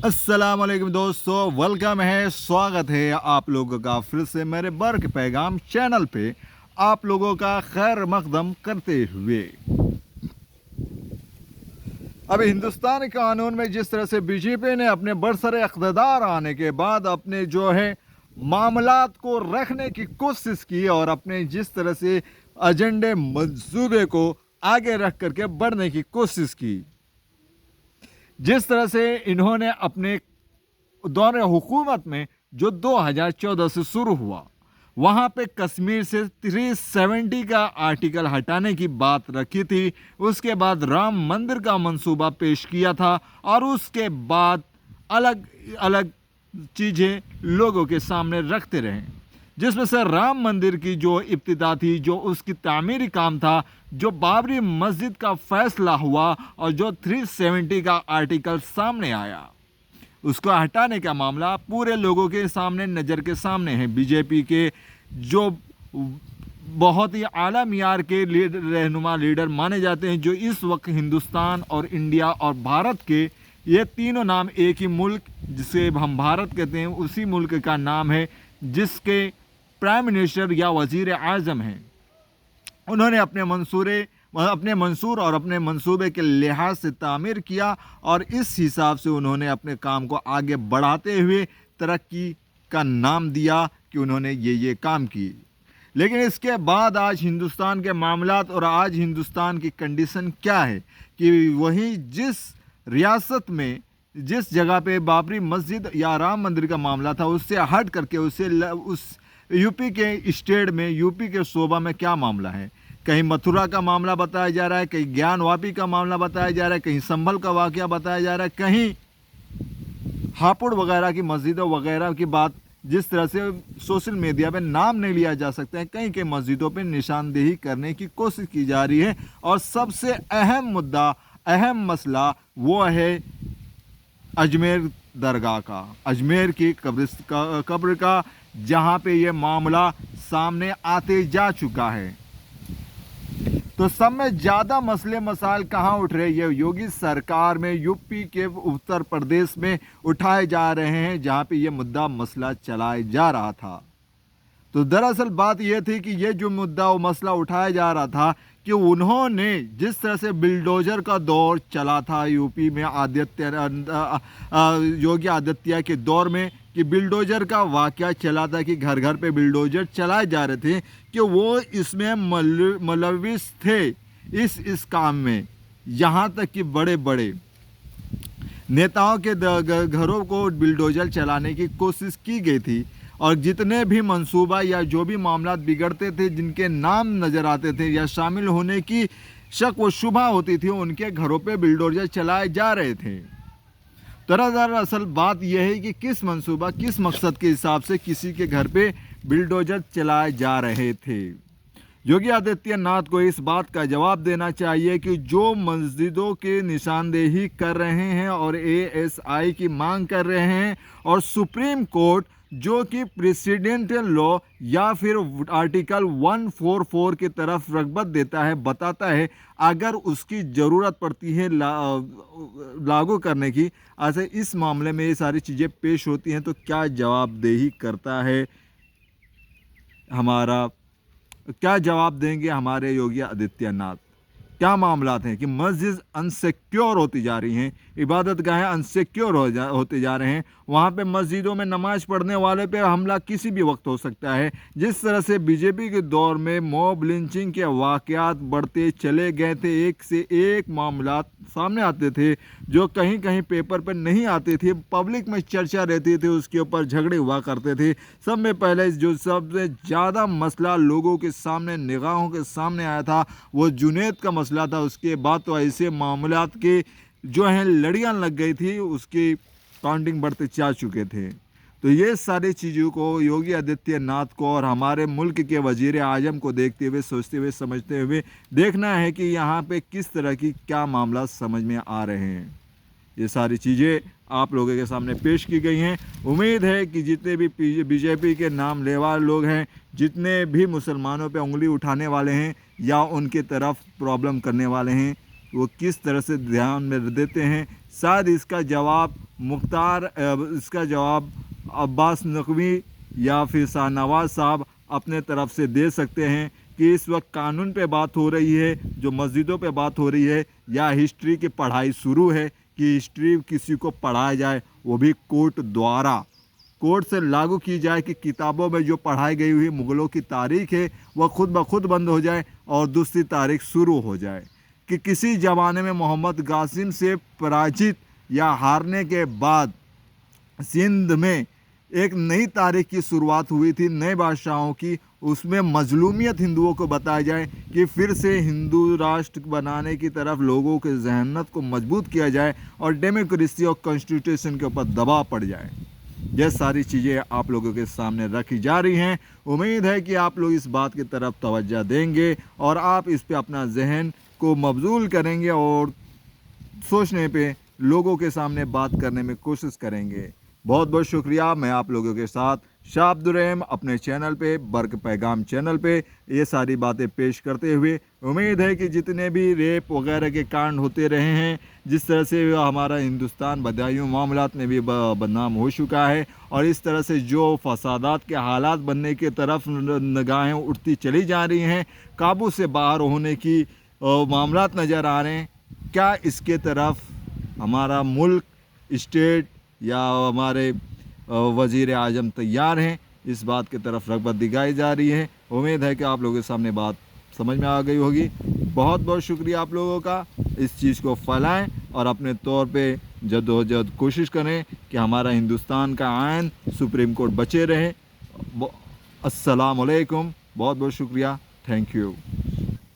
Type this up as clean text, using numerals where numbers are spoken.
अस्सलाम वालेकुम दोस्तों, वेलकम है, स्वागत है आप लोगों का फिर से मेरे बर्क पैगाम चैनल पे। आप लोगों का खैर मकदम करते हुए अभी हिंदुस्तानी कानून में जिस तरह से बीजेपी ने अपने बरसरे इक़्तिदार आने के बाद अपने जो है मामलात को रखने की कोशिश की और अपने जिस तरह से एजेंडे मंसूबे को आगे रख करके बढ़ने की कोशिश की, जिस तरह से इन्होंने अपने दौरे हुकूमत में जो 2014 से शुरू हुआ, वहाँ पे कश्मीर से 370 का आर्टिकल हटाने की बात रखी थी। उसके बाद राम मंदिर का मंसूबा पेश किया था और उसके बाद अलग अलग चीज़ें लोगों के सामने रखते रहे, जिसमें से राम मंदिर की जो इब्तिदा थी, जो उसकी तामीरी काम था, जो बाबरी मस्जिद का फैसला हुआ और जो 370 का आर्टिकल सामने आया, उसको हटाने का मामला पूरे लोगों के सामने, नज़र के सामने है। बीजेपी के जो बहुत ही आला मियार के रहनुमा लीडर माने जाते हैं, जो इस वक्त हिंदुस्तान और इंडिया और भारत के, ये तीनों नाम एक ही मुल्क जिसे हम भारत कहते हैं, उसी मुल्क का नाम है जिसके प्राइम मिनिस्टर या वज़ीर आज़म हैं। उन्होंने अपने मंसूर और अपने मंसूबे के लिहाज से तामीर किया और इस हिसाब से उन्होंने अपने काम को आगे बढ़ाते हुए तरक्की का नाम दिया कि उन्होंने ये काम किए। लेकिन इसके बाद आज हिंदुस्तान के मामलात और आज हिंदुस्तान की कंडीशन क्या है कि वहीं जिस रियासत में, जिस जगह पे बाबरी मस्जिद या राम मंदिर का मामला था, उससे हट करके उस यूपी के स्टेट में, यूपी के सूबा में क्या मामला है। कहीं मथुरा का मामला बताया जा रहा है, कहीं ज्ञानवापी का मामला बताया जा रहा है, कहीं संभल का वाक़या बताया जा रहा है, कहीं हापुड़ वगैरह की मस्जिदों वगैरह की बात, जिस तरह से सोशल मीडिया पे नाम नहीं लिया जा सकता है, कहीं कहीं मस्जिदों पे निशानदेही करने की कोशिश की जा रही है। और सबसे अहम मुद्दा, अहम मसला वो है अजमेर दरगाह का, अजमेर की कब्र का, जहाँ पे ये मामला सामने आते जा चुका है। तो सब में ज़्यादा मसले मसाइल कहाँ उठ रहे हैं? ये योगी सरकार में, यूपी के उत्तर प्रदेश में उठाए जा रहे हैं, जहाँ पे ये मुद्दा मसला चलाया जा रहा था। तो दरअसल बात यह थी कि ये जो मुद्दा और मसला उठाया जा रहा था कि उन्होंने जिस तरह से बिल्डोजर का दौर चला था यूपी में योगी आदित्य के दौर में, कि बिल्डोजर का वाक़या चला था कि घर घर पे बिल्डोजर चलाए जा रहे थे, कि वो इसमें मुलविस थे इस काम में। यहाँ तक कि बड़े बड़े नेताओं के घरों को बिल्डोजर चलाने की कोशिश की गई थी और जितने भी मंसूबा या जो भी मामला बिगड़ते थे, जिनके नाम नज़र आते थे या शामिल होने की शक व शुबा होती थी, उनके घरों पे बिल्डोजर चलाए जा रहे थे। दरअसल बात यह है कि किस मंसूबा, किस मकसद के हिसाब से किसी के घर पे बिल्डोजर चलाए जा रहे थे। योगी आदित्यनाथ को इस बात का जवाब देना चाहिए कि जो मस्जिदों के निशानदेही कर रहे हैं और एएसआई की मांग कर रहे हैं और सुप्रीम कोर्ट जो कि प्रेसिडेंशियल लॉ या फिर आर्टिकल 144 की तरफ रग़बत देता है, बताता है अगर उसकी ज़रूरत पड़ती है लागू करने की, ऐसे इस मामले में ये सारी चीज़ें पेश होती हैं, तो क्या जवाबदेही करता है क्या जवाब देंगे हमारे योगी आदित्यनाथ? क्या मामलात हैं कि मस्जिद अनसिक्योर होती जा रही हैं, इबादत गाहें अनसिक्योर होते जा रहे हैं। वहाँ पे मस्जिदों में नमाज़ पढ़ने वाले पे हमला किसी भी वक्त हो सकता है। जिस तरह से बीजेपी के दौर में मॉब लिंचिंग के वाक़यात बढ़ते चले गए थे, एक से एक मामलात सामने आते थे जो कहीं कहीं पेपर पर नहीं आते थे, पब्लिक में चर्चा रहती थी, उसके ऊपर झगड़े हुआ करते थे। सब में पहले जो सबसे ज़्यादा मसला लोगों के सामने, निगाहों के सामने आया था, वो जुनैद का मसला था। उसके बाद तो ऐसे मामलात के जो हैं लड़ियाँ लग गई थी, उसकी काउंटिंग बढ़ते जा चुके थे। तो ये सारी चीज़ों को योगी आदित्यनाथ को और हमारे मुल्क के वज़ीर आज़म को देखते हुए, सोचते हुए, समझते हुए देखना है कि यहाँ पे किस तरह की क्या मामला समझ में आ रहे हैं। ये सारी चीज़ें आप लोगों के सामने पेश की गई हैं। उम्मीद है कि जितने भी बीजेपी के नाम लेवा लोग हैं, जितने भी मुसलमानों पे उंगली उठाने वाले हैं या उनके तरफ प्रॉब्लम करने वाले हैं, वो किस तरह से ध्यान में देते हैं, शायद इसका जवाब इसका जवाब अब्बास नकवी या फिर शाहनवाज साहब अपने तरफ से दे सकते हैं कि इस वक्त कानून पे बात हो रही है, जो मस्जिदों पे बात हो रही है, या हिस्ट्री की पढ़ाई शुरू है कि हिस्ट्री किसी को पढ़ाया जाए, वो भी कोर्ट द्वारा, कोर्ट से लागू की जाए कि किताबों में जो पढ़ाई गई हुई मुग़लों की तारीख़ है वह खुद ब खुद बंद हो जाए और दूसरी तारीख़ शुरू हो जाए। कि किसी ज़माने में मोहम्मद कासिम से पराजित या हारने के बाद सिंध में एक नई तारीख की शुरुआत हुई थी, नए बादशाहों की। उसमें मजलूमियत हिंदुओं को बताया जाए कि फिर से हिंदू राष्ट्र बनाने की तरफ लोगों के जहनत को मजबूत किया जाए और डेमोक्रेसी और कॉन्स्टिट्यूशन के ऊपर दबाव पड़ जाए। यह सारी चीज़ें आप लोगों के सामने रखी जा रही हैं। उम्मीद है कि आप लोग इस बात की तरफ तवज्जो देंगे और आप इस पे अपना जहन को मबजूल करेंगे और सोचने पे लोगों के सामने बात करने में कोशिश करेंगे। बहुत बहुत शुक्रिया। मैं आप लोगों के साथ शाह अब्दुल रहम अपने चैनल पे, बर्क पैगाम चैनल पे ये सारी बातें पेश करते हुए, उम्मीद है कि जितने भी रेप वगैरह के कांड होते रहे हैं, जिस तरह से हमारा हिंदुस्तान बदायूं मामलात में भी बदनाम हो चुका है और इस तरह से जो फसादात के हालात बनने की तरफ निगाहें उठती चली जा रही हैं, काबू से बाहर होने की मामलात नज़र आ रहे हैं, क्या इसके तरफ हमारा मुल्क, स्टेट या हमारे वज़ीर आज़म तैयार हैं? इस बात की तरफ रग़बत दिखाई जा रही है। उम्मीद है कि आप लोगों के सामने बात समझ में आ गई होगी। बहुत बहुत शुक्रिया आप लोगों का। इस चीज़ को फैलाएं और अपने तौर पे जद्दोजहद कोशिश करें कि हमारा हिंदुस्तान का आइन, सुप्रीम कोर्ट बचे रहे। अस्सलाम वालेकुम। बहुत बहुत शुक्रिया। Thank you.